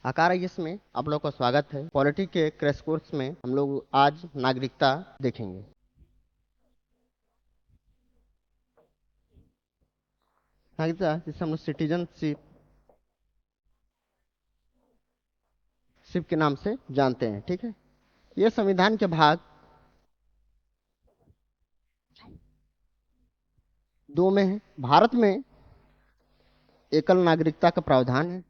आकार आईएएस में आप लोग का स्वागत है। पॉलिटी के क्रैश कोर्स में हम लोग आज नागरिकता देखेंगे। नागरिकता जिसे हम लोग सिटीजनशिप के नाम से जानते हैं, ठीक है। ये संविधान के भाग 2 में है। भारत में एकल नागरिकता का प्रावधान है।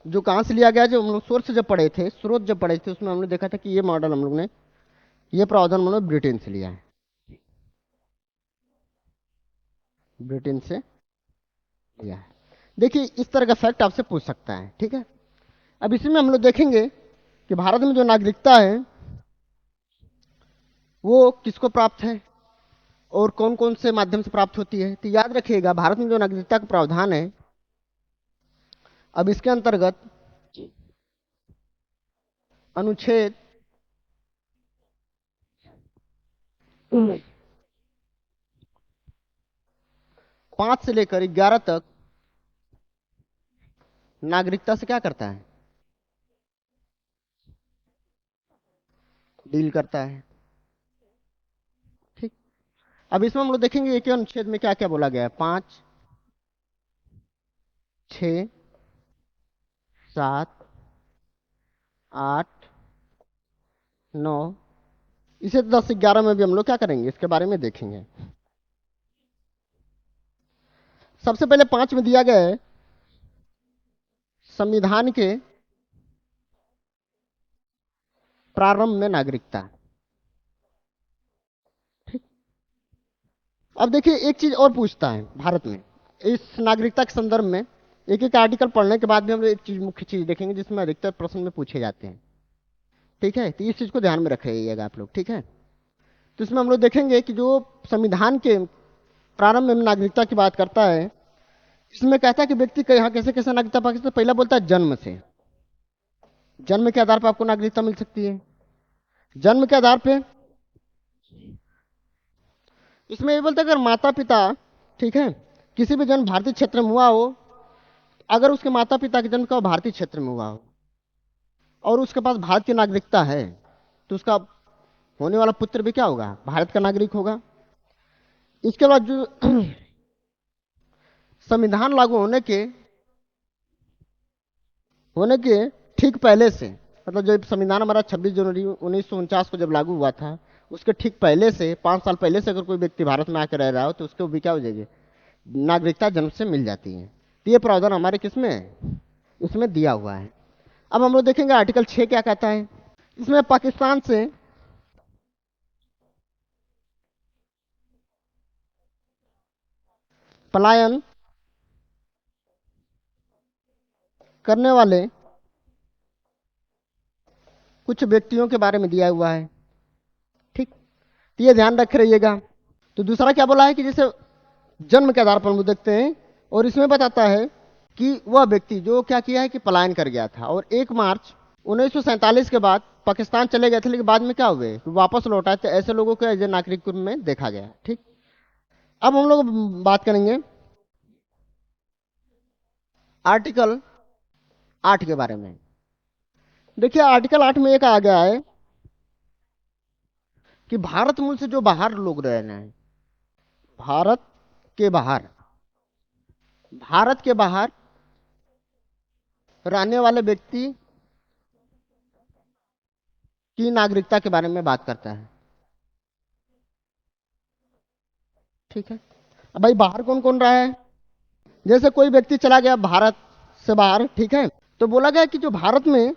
जो कहाँ से लिया गया, जो हम लोग सोर्स जब पढ़े थे, स्रोत जब पढ़े थे, उसमें हमने देखा था कि ये मॉडल हम लोग ने, ये प्रावधान हम लोग ब्रिटेन से लिया है। ब्रिटेन से लिया है। देखिए, इस तरह का फैक्ट आपसे पूछ सकता है, ठीक है। अब इसमें हम लोग देखेंगे कि भारत में जो नागरिकता है वो किसको प्राप्त है और कौन कौन से माध्यम से प्राप्त होती है। तो याद रखिएगा, भारत में जो नागरिकता का प्रावधान है, अब इसके अंतर्गत अनुच्छेद 5 से लेकर 11 तक नागरिकता से क्या करता है, डील करता है, ठीक। अब इसमें हम लोग देखेंगे एक ही अनुच्छेद में क्या क्या बोला गया है। 5, 6, 7, 8, 9, इसे 10 11 में भी हम लोग क्या करेंगे, इसके बारे में देखेंगे। सबसे पहले 5 में दिया गया है संविधान के प्रारंभ में नागरिकता। अब देखिए, एक चीज और पूछता है भारत में इस नागरिकता के संदर्भ में। एक एक आर्टिकल पढ़ने के बाद भी हम लोग एक चीज, मुख्य चीज देखेंगे जिसमें अधिकतर प्रश्न में पूछे जाते हैं, ठीक है। तो इस चीज को ध्यान में रखिएगा आप लोग, ठीक है। तो इसमें हम लोग देखेंगे कि जो संविधान के प्रारंभ में नागरिकता की बात करता है, इसमें कहता है कि व्यक्ति का यहाँ कैसे कैसे नागरिकता पा सकता है। पहला बोलता है जन्म से, जन्म के आधार पर आपको नागरिकता मिल सकती है। जन्म के आधार पे इसमें ये बोलता है अगर माता पिता, ठीक है, किसी भी जन्म भारतीय क्षेत्र में हुआ हो, अगर उसके माता पिता के जन्म का भारतीय क्षेत्र में हुआ हो और उसके पास भारत की नागरिकता है, तो उसका होने वाला पुत्र भी क्या होगा, भारत का नागरिक होगा। इसके बाद जो संविधान लागू होने के ठीक पहले से, मतलब जब संविधान हमारा 26 जनवरी 1949 को जब लागू हुआ था, उसके ठीक पहले से 5 साल पहले से अगर कोई व्यक्ति भारत में आकर रह रहा हो तो उसको भी क्या हो जाएगी, नागरिकता जन्म से मिल जाती है। तो ये प्रावधान हमारे किसमें है, इसमें दिया हुआ है। अब हम लोग देखेंगे आर्टिकल 6 क्या कहता है। इसमें पाकिस्तान से पलायन करने वाले कुछ व्यक्तियों के बारे में दिया हुआ है, ठीक। तो ये ध्यान रख रहिएगा। तो दूसरा क्या बोला है कि जैसे जन्म के आधार पर हम देखते हैं, और इसमें बताता है कि वह व्यक्ति जो क्या किया है कि पलायन कर गया था और 1 मार्च 1947 के बाद पाकिस्तान चले गए थे, लेकिन बाद में क्या हुए, वापस लौट आए, तो ऐसे लोगों को एज ए नागरिक में देखा गया, ठीक। अब हम लोग बात करेंगे आर्टिकल 8 के बारे में। देखिए, आर्टिकल 8 में एक आ गया है कि भारत मूल से जो बाहर लोग रह रहे हैं, भारत के बाहर, भारत के बाहर रहने वाले व्यक्ति की नागरिकता के बारे में बात करता है, ठीक है। अब भाई बाहर कौन कौन रहा है, जैसे कोई व्यक्ति चला गया भारत से बाहर, ठीक है, तो बोला गया कि जो भारत में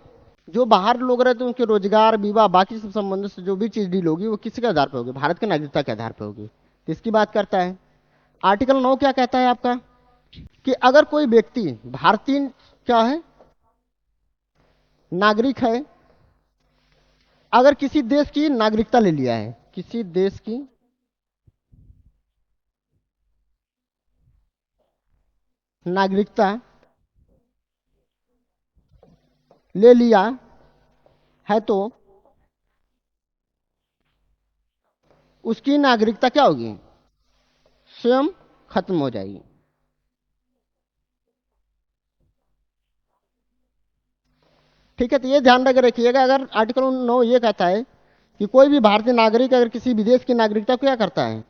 जो बाहर लोग रहते हैं उनके रोजगार, विवाह, बाकी सब संबंधों से जो भी चीज डील होगी वो किसके आधार पर होगी, भारत की नागरिकता के आधार पर होगी। तो इसकी बात करता है। आर्टिकल 9 क्या कहता है आपका, कि अगर कोई व्यक्ति भारतीय क्या है, नागरिक है, अगर किसी देश की नागरिकता ले लिया है, किसी देश की नागरिकता ले लिया है, तो उसकी नागरिकता क्या होगी, स्वयं खत्म हो जाएगी। ठीक है, तो ये ध्यान रख रखिएगा। अगर आर्टिकल 9 ये कहता है कि कोई भी भारतीय नागरिक अगर किसी विदेश की नागरिकता को क्या करता है,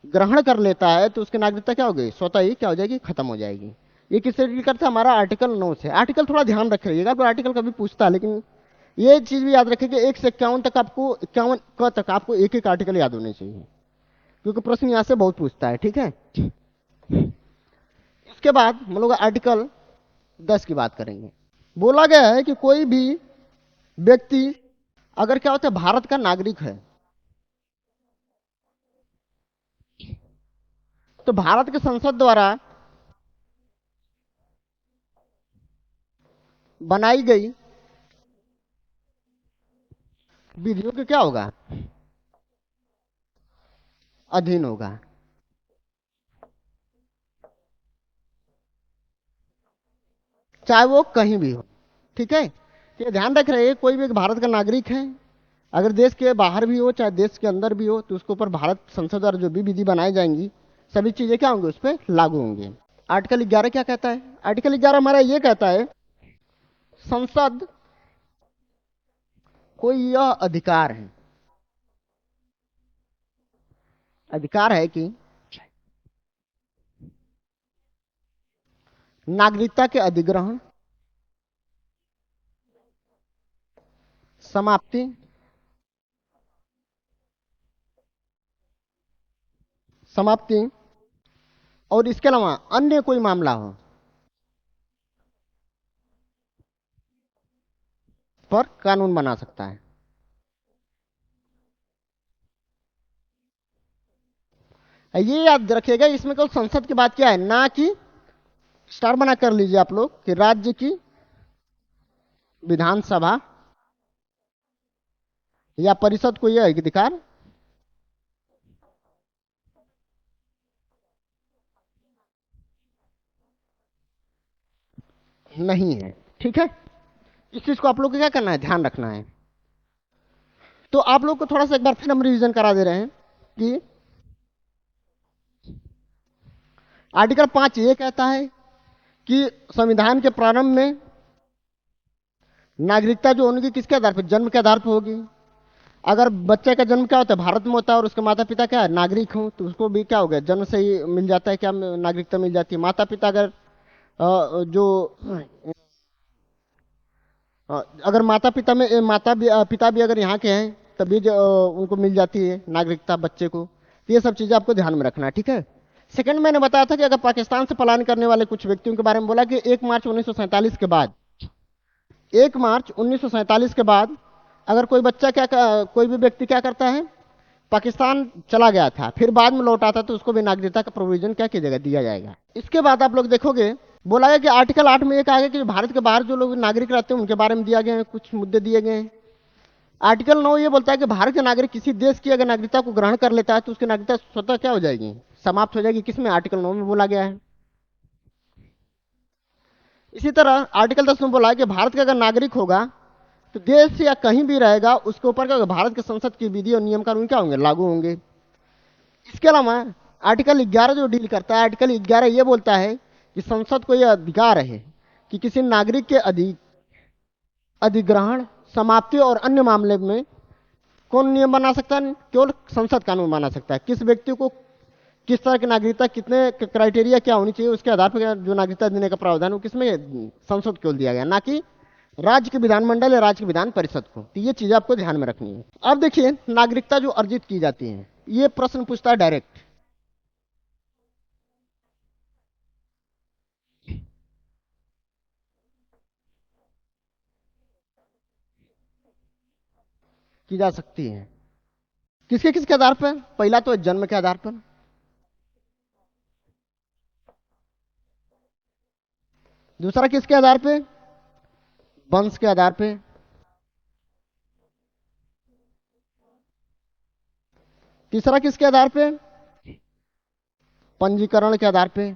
ग्रहण कर लेता है, तो उसकी नागरिकता क्या हो गई, स्वतः ही क्या हो जाएगी, खत्म हो जाएगी। ये किससे डील करता है, हमारा आर्टिकल 9 से। आर्टिकल थोड़ा ध्यान रखिएगा, तो आर्टिकल कभी पूछता है, लेकिन ये चीज भी याद रखिए कि 1 से 51 तक आपको, 51 क तक आपको एक एक आर्टिकल याद होने चाहिए, क्योंकि प्रश्न यहां से बहुत पूछता है। ठीक है, इसके बाद हम लोग आर्टिकल 10 की बात करेंगे। बोला गया है कि कोई भी व्यक्ति अगर क्या होता है, भारत का नागरिक है, तो भारत के संसद द्वारा बनाई गई विधियों के क्या होगा, अधीन होगा। चाहे वो कहीं भी हो। ठीक है, तो ये ध्यान रख रहे हैं, कोई भी एक भारत का नागरिक है, अगर देश के बाहर भी हो चाहे देश के अंदर भी हो, तो उसके ऊपर भारत संसद द्वारा जो भी विधि बनाई जाएंगी, सभी चीजें क्या होंगी, उस पर लागू होंगी। आर्टिकल 11 क्या कहता है, आर्टिकल 11 हमारा ये कहता है, संसद को यह अधिकार है कि नागरिकता के अधिग्रहण, समाप्ति, समाप्ति और इसके अलावा अन्य कोई मामला हो पर कानून बना सकता है। ये याद रखिएगा, इसमें केवल संसद की बात क्या है, ना कि स्टार बना कर लीजिए आप लोग कि राज्य की विधानसभा या परिषद को यह अधिकार नहीं है। ठीक है, इस चीज को आप लोग को क्या करना है, ध्यान रखना है। तो आप लोग को थोड़ा सा एक बार फिर हम रिवीजन करा दे रहे हैं कि आर्टिकल 5 ये कहता है कि संविधान के प्रारंभ में नागरिकता जो होगी किसके आधार पर, जन्म के आधार पर होगी। अगर बच्चे का जन्म क्या होता है, भारत में होता है, और उसके माता पिता क्या है, नागरिक हो, तो उसको भी क्या हो गया, जन्म से ही मिल जाता है, क्या नागरिकता मिल जाती है। माता पिता अगर जो अगर माता पिता में पिता भी अगर यहाँ के हैं, तभी उनको मिल जाती है नागरिकता बच्चे को। तो ये सब चीजें आपको ध्यान में रखना है। ठीक है, सेकंड मैंने बताया था कि अगर पाकिस्तान से पलायन करने वाले कुछ व्यक्तियों के बारे में बोला कि 1 मार्च 1947 के बाद, 1 मार्च 1947 के बाद अगर कोई बच्चा कोई भी व्यक्ति क्या करता है, पाकिस्तान चला गया था, फिर बाद में लौट आता, तो उसको भी नागरिकता का प्रोविजन क्या किया जाएगा, दिया जाएगा। इसके बाद आप लोग देखोगे, बोला गया कि आर्टिकल 8 में एक आ गया कि भारत के बाहर जो लोग नागरिक रहते हैं उनके बारे में दिया गया है, कुछ मुद्दे दिए गए हैं। आर्टिकल 9 ये बोलता है कि भारत के नागरिक किसी देश की अगर नागरिकता को ग्रहण कर लेता है, तो उसकी नागरिकता स्वतः क्या हो जाएगी, समाप्त हो जाएगी। किसमें, आर्टिकल 9 में बोला गया है। इसी तरह आर्टिकल 10 में बोला है कि भारत का अगर नागरिक होगा, तो देश से या कहीं भी रहेगा, उसके ऊपर क्या होगा, भारत के संसद की विधि और नियम कानून क्या होंगे, लागू होंगे। इसके अलावा आर्टिकल 11 जो डील करता है, आर्टिकल 11 ये बोलता है कि संसद को यह अधिकार है कि किसी नागरिक के अधिग्रहण, समाप्ति और अन्य मामले में कौन नियम बना सकता है, केवल संसद कानून बना सकता है। किस व्यक्ति को किस तरह की नागरिकता, कितने क्राइटेरिया क्या होनी चाहिए, उसके आधार पर जो नागरिकता देने का प्रावधान है किसमें, संसद केवल दिया गया, ना कि राज्य के विधानमंडल या राज्य के विधान परिषद को। तो ये चीजें आपको ध्यान में रखनी है। अब देखिए, नागरिकता जो अर्जित की जाती है, ये प्रश्न पूछता है डायरेक्ट, की जा सकती है किसके किसके आधार पर, पहला तो जन्म के आधार पर, दूसरा किसके आधार पे, वंश के आधार पे, तीसरा किसके आधार पे, पंजीकरण के आधार पे,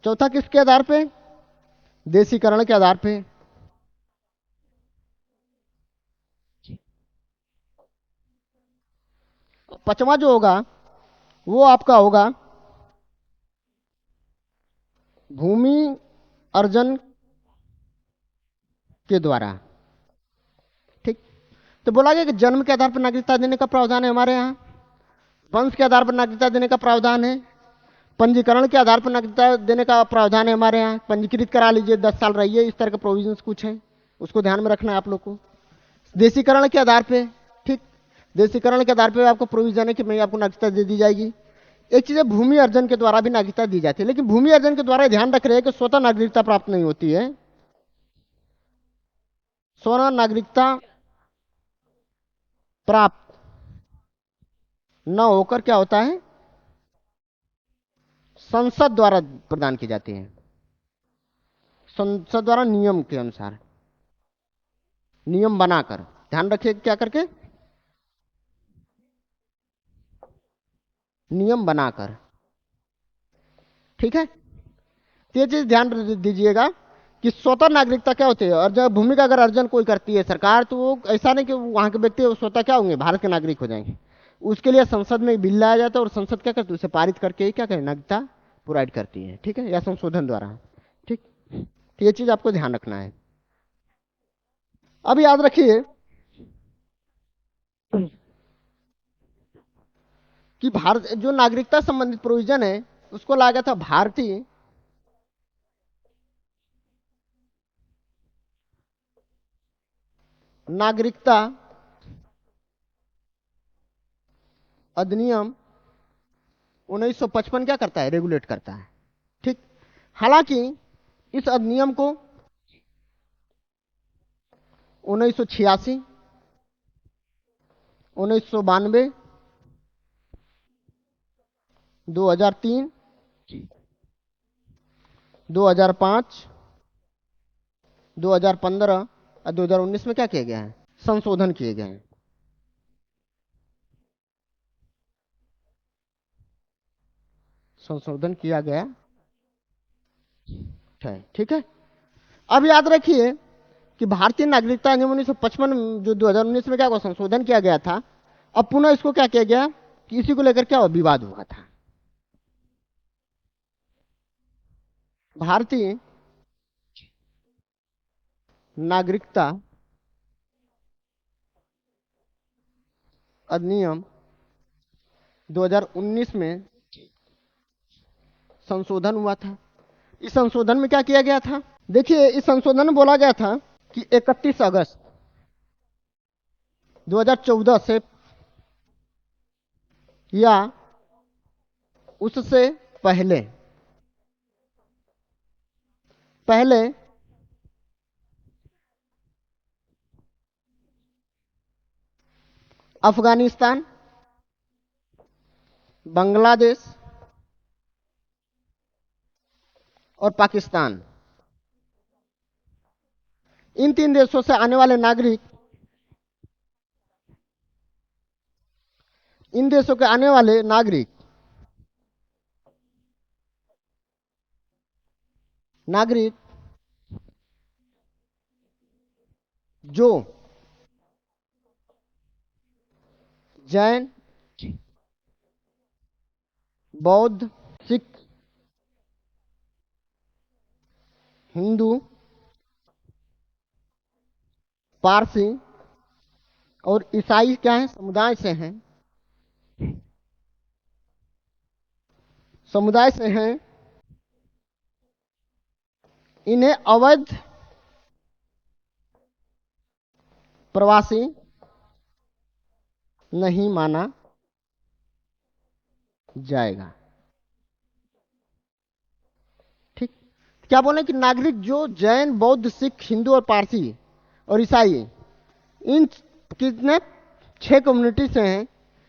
चौथा किसके आधार पे, देशीकरण के आधार पे, पांचवा जो होगा वो आपका होगा भूमि अर्जन के द्वारा। ठीक। तो बोला गया कि जन्म के आधार पर नागरिकता देने का प्रावधान है हमारे यहाँ, वंश के आधार पर नागरिकता देने का प्रावधान है, पंजीकरण के आधार पर नागरिकता देने का प्रावधान है हमारे यहाँ, पंजीकृत करा लीजिए 10 साल रहिए, इस तरह के प्रोविजंस कुछ हैं, उसको ध्यान में रखना है आप लोग को। देशीकरण के आधार पे, ठीक, देशीकरण के आधार पे आपको प्रोविजन है कि मैं आपको नागरिकता दे दी जाएगी। एक चीज है भूमि अर्जन के द्वारा भी नागरिकता दी जाती है, लेकिन भूमि अर्जन के द्वारा ध्यान रख रहे हैं कि स्वतः नागरिकता प्राप्त नहीं होती है। स्वतः नागरिकता प्राप्त न होकर क्या होता है, संसद द्वारा प्रदान की जाती है, संसद द्वारा नियम के अनुसार, नियम बनाकर, ध्यान रखिए क्या करके, नियम बनाकर। ठीक है, तो ये चीज ध्यान दीजिएगा कि स्वतः नागरिकता क्या होती है, और जब भूमि का अगर अर्जन कोई करती है सरकार, तो वो ऐसा नहीं कि वहां के व्यक्ति स्वतः क्या होंगे, भारत के नागरिक हो जाएंगे। उसके लिए संसद में बिल लाया जाता है और संसद क्या करती है, उसे पारित करके ही क्या करे, नागरिकता प्रोवाइड करती है। ठीक है, या संशोधन द्वारा। ठीक, तो ये चीज आपको ध्यान रखना है। अब याद रखिए कि भारत जो नागरिकता संबंधित प्रोविजन है उसको लाया गया था भारतीय नागरिकता अधिनियम 1955 क्या करता है, रेगुलेट करता है। ठीक, हालांकि इस अधिनियम को 1986, 1992, 2003, 2005, 2015 और 2019 में क्या किया गया है, संशोधन किए गए हैं। संशोधन किया गया है। ठीक है, अब याद रखिए कि भारतीय नागरिकता अधिनियम 1955 जो 2019 में क्या हुआ, संशोधन किया गया था, अब पुनः इसको क्या किया गया कि इसी को लेकर क्या हुआ, विवाद हुआ था। भारतीय नागरिकता अधिनियम 2019 में संशोधन हुआ था। इस संशोधन में क्या किया गया था, देखिए इस संशोधन में बोला गया था कि 31 अगस्त 2014 से या उससे पहले पहले अफगानिस्तान, बांग्लादेश और पाकिस्तान, इन 3 देशों से आने वाले नागरिक, इन देशों के आने वाले नागरिक नागरिक जो जैन, बौद्ध, सिख, हिंदू, पारसी और ईसाई क्या है, समुदाय से हैं, समुदाय से हैं, इन्हें अवैध प्रवासी नहीं माना जाएगा। ठीक, क्या बोले कि नागरिक जो जैन, बौद्ध, सिख, हिंदू और पारसी और ईसाई, इन कितने 6 कम्युनिटी से हैं,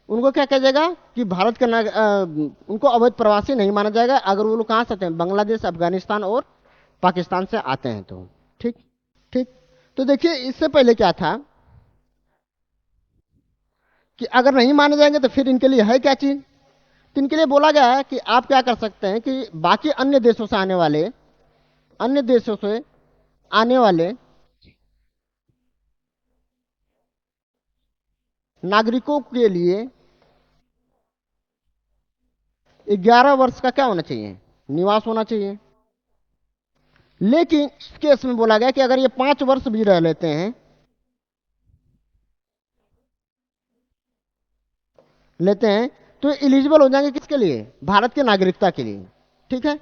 उनको क्या कहा जाएगा कि भारत का उनको अवैध प्रवासी नहीं माना जाएगा अगर वो लोग कहां से आते हैं, बांग्लादेश, अफगानिस्तान और पाकिस्तान से आते हैं तो। ठीक, ठीक, तो देखिए इससे पहले क्या था कि अगर नहीं माने जाएंगे तो फिर इनके लिए है क्या चीज, तो इनके लिए बोला गया है कि आप क्या कर सकते हैं कि बाकी अन्य देशों से आने वाले, अन्य देशों से आने वाले नागरिकों के लिए 11 वर्ष का क्या होना चाहिए, निवास होना चाहिए। लेकिन इस केस में बोला गया कि अगर ये 5 वर्ष भी रह लेते हैं, तो एलिजिबल हो जाएंगे किसके लिए, भारत की नागरिकता के लिए। ठीक है,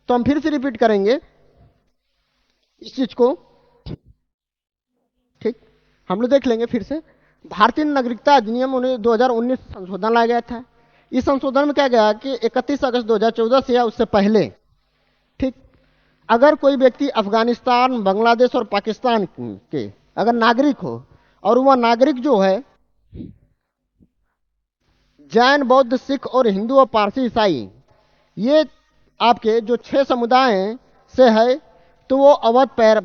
तो हम फिर से रिपीट करेंगे इस चीज को। ठीक, हम लोग देख लेंगे फिर से। भारतीय नागरिकता अधिनियम 2019 संशोधन लाया गया था। इस संशोधन में क्या गया कि 31 अगस्त 2014 से या उससे पहले, ठीक, अगर कोई व्यक्ति अफगानिस्तान, बांग्लादेश और पाकिस्तान के अगर नागरिक हो, और वह नागरिक जो है जैन, बौद्ध, सिख और हिंदू और पारसी ईसाई, ये आपके जो 6 समुदाय हैं से है, तो वो अवध क्या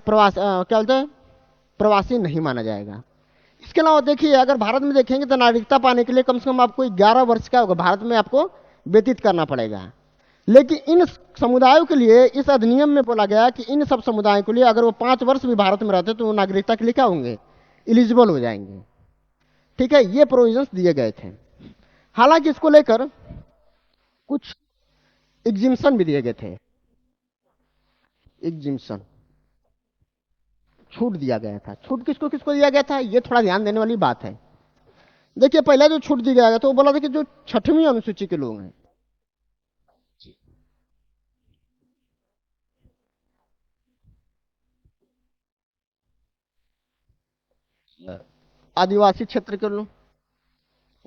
बोलते हैं, प्रवासी नहीं माना जाएगा। इसके अलावा देखिए, अगर भारत में देखेंगे तो नागरिकता पाने के लिए कम से कम आपको 11 वर्ष का होगा भारत में आपको व्यतीत करना पड़ेगा। लेकिन इन समुदायों के लिए इस अधिनियम में बोला गया कि इन सब समुदायों के लिए अगर वो 5 वर्ष भी भारत में रहते तो वो नागरिकता के लिए क्या होंगे, इलिजिबल हो जाएंगे। ठीक है, ये प्रोविजंस दिए गए थे। हालांकि इसको लेकर कुछ एग्जिम्सन भी दिए गए थे। एग्जिम्सन, छूट दिया गया था। छूट किसको किसको दिया गया था, ये थोड़ा ध्यान देने वाली बात है। देखिए, पहला जो छूट दिया गया था वो बोला था कि जो 6वीं अनुसूची के लोग हैं, आदिवासी क्षेत्र के लोग,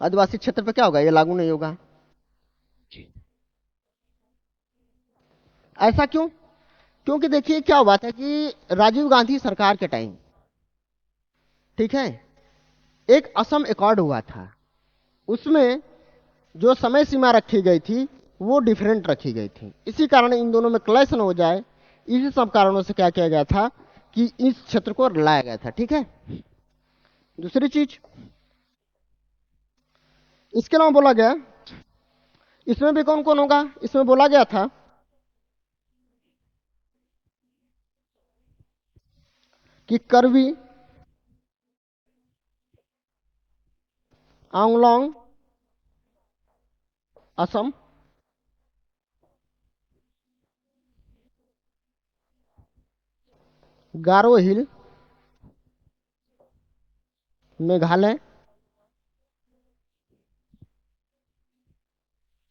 आदिवासी क्षेत्र पे क्या होगा, ये लागू नहीं होगा। ऐसा क्यों? क्योंकि देखिए क्या हुआ था कि राजीव गांधी सरकार के टाइम, ठीक है, एक असम अकॉर्ड हुआ था। उसमें जो समय सीमा रखी गई थी वो डिफरेंट रखी गई थी। इसी कारण इन दोनों में क्लैश न हो जाए, इसी सब कारणों से क्या किया गया था कि इस क्षेत्र को लाया गया था। ठीक है, दूसरी चीज इसके अलावा बोला गया, इसमें भी कौन कौन होगा, इसमें बोला गया था कि करवी, आंगलोंग असम, गारो हिल मेघालय,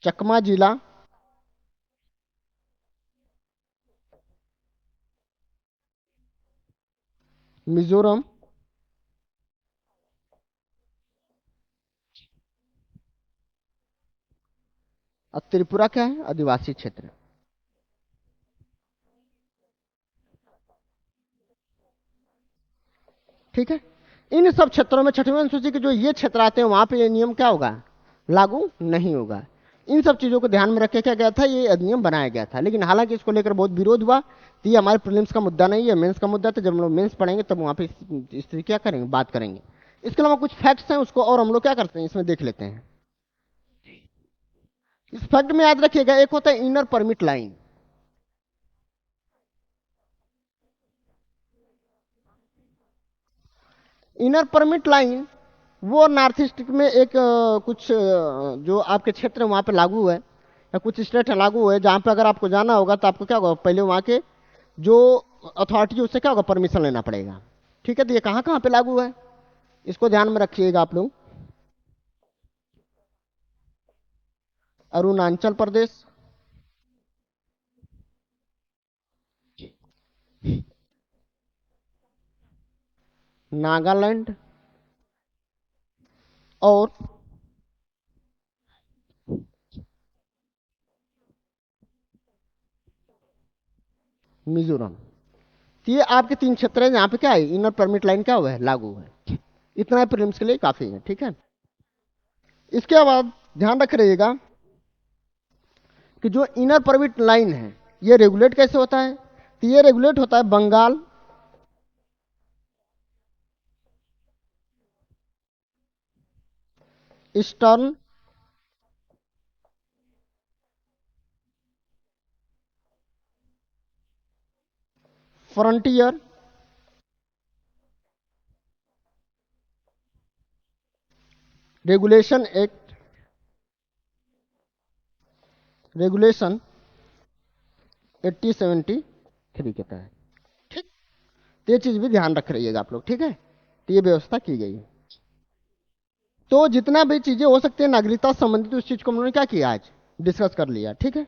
चकमा जिला, मिजोरम, और त्रिपुरा क्या है, आदिवासी क्षेत्र। ठीक है, इन सब क्षेत्रों में 6वीं अनुसूची के जो ये क्षेत्र आते हैं वहां पे ये नियम क्या होगा, लागू नहीं होगा। इन सब चीजों को ध्यान में रख के क्या गया था, ये अधिनियम बनाया गया था। लेकिन हालांकि इसको लेकर बहुत विरोध हुआ, तो ये हमारे प्रीलिम्स का मुद्दा नहीं है, मेंस का मुद्दा। तो जब हम लोग मेंस पढ़ेंगे तब वहां पे इस क्या करेंगे, बात करेंगे। इसके अलावा कुछ फैक्ट्स हैं, उसको और हम लोग क्या करते हैं इसमें देख लेते हैं। इस फैक्ट में याद रखिएगा, एक होता है inner permit line. Inner permit line वो नॉर्थ ईस्ट में एक कुछ जो आपके क्षेत्र है वहां पे लागू है, या कुछ स्टेट है लागू है, जहां पे अगर आपको जाना होगा तो आपको क्या होगा, पहले वहां के जो अथॉरिटी उससे क्या होगा, परमिशन लेना पड़ेगा। ठीक है, तो ये कहाँ कहाँ पे लागू है, इसको ध्यान में रखिएगा आप लोग। अरुणाचल प्रदेश, नागालैंड और मिजोरम। तो ये आपके 3 क्षेत्र हैं जहां पे क्या है, इनर परमिट लाइन क्या हुआ है, लागू है। इतना प्रीलिम्स के लिए काफी है। ठीक है, इसके बाद ध्यान रख रहिएगा कि जो इनर परमिट लाइन है ये रेगुलेट कैसे होता है, तो ये रेगुलेट होता है Bengal, eastern, frontier, regulation act, regulation 8073 के तहत। ठीक, तो ये चीज भी ध्यान रख रहिएगा आप लोग, ठीक है। तो ये व्यवस्था की गई है। तो जितना भी चीजें हो सकती है नागरिकता से संबंधित, उस चीज को हम लोगों ने क्या किया, आज डिस्कस कर लिया, ठीक है।